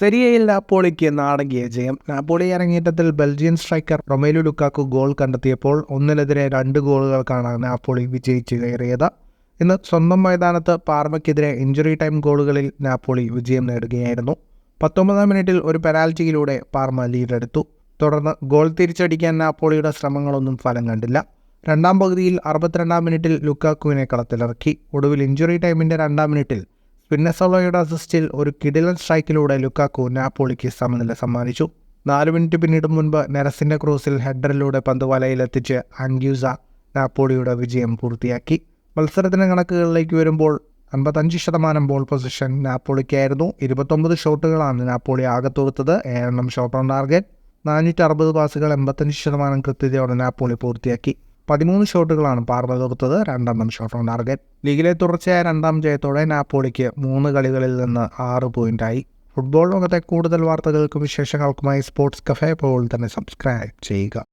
സെരിയയിൽ നാപ്പോളിക്ക് നാടകീയ ജയം. നാപ്പോളി അരങ്ങേറ്റത്തിൽ Belgian striker Romelu Lukaku goal കണ്ടെത്തിയപ്പോൾ 1-നെതിരെ 2 ഗോളുകൾക്കാണ് നാപ്പോളി വിജയിച്ചു കയറിയത്. ഇന്ന് സ്വന്തം മൈതാനത്ത് പാർമയ്ക്കെതിരെ ഇഞ്ചുറി ടൈം ഗോളുകളിൽ നാപ്പോളി വിജയം നേടുകയായിരുന്നു. 19-ാം മിനിറ്റിൽ ഒരു പെനാൽറ്റിയിലൂടെ പാർമ ലീഡെടുത്തു. തുടർന്ന് ഗോൾ തിരിച്ചടിക്കാൻ നാപ്പോളിയുടെ ശ്രമങ്ങളൊന്നും ഫലം കണ്ടില്ല. രണ്ടാം പകുതിയിൽ 62-ാം മിനിറ്റിൽ ലുക്കാക്കുവിനെ കളത്തിലിറക്കി. ഒടുവിൽ ഇഞ്ചുറി ടൈമിൻ്റെ 2-ാം മിനിറ്റിൽ സ്പിന്നസോളോയുടെ അസിസ്റ്റിൽ ഒരു കിടിലൻ സ്ട്രൈക്കിലൂടെ ലുക്കാക്കു നാപ്പോളിക്ക് സമനില സമ്മാനിച്ചു. 4 മിനിറ്റ് പിന്നീട് മുൻപ് നെരസിൻ്റെ ക്രോസിൽ ഹെഡറിലൂടെ പന്ത് വലയിലെത്തിച്ച് ആൻഗ്യൂസ നാപ്പോളിയുടെ വിജയം പൂർത്തിയാക്കി. മത്സരത്തിന് കണക്കുകളിലേക്ക് വരുമ്പോൾ 55% ബോൾ പൊസിഷൻ നാപ്പോളിക്കായിരുന്നു. 29 ഷോട്ടുകളാണ് നാപ്പോളി ആകെ തോർത്തത്. 7 ഷോട്ട് ഓൺ ടാർഗറ്റ്, 460 പാസുകൾ, 85% കൃത്യതയോടെ നാപ്പോളി പൂർത്തിയാക്കി. 13 ഷോട്ടുകളാണ് പാർമ തോർത്തത്. 2 shot on target. ലീഗിലെ തുടർച്ചയായ 2ാം ജയത്തോടെ നാപ്പോളിക്ക് 3 കളികളിൽ നിന്ന് 6 പോയിന്റായി. ഫുട്ബോൾ ലോകത്തെ കൂടുതൽ വാർത്തകൾക്കും വിശേഷങ്ങൾക്കുമായി സ്പോർട്സ് കഫേ ഇപ്പോൾ തന്നെ സബ്സ്ക്രൈബ് ചെയ്യുക.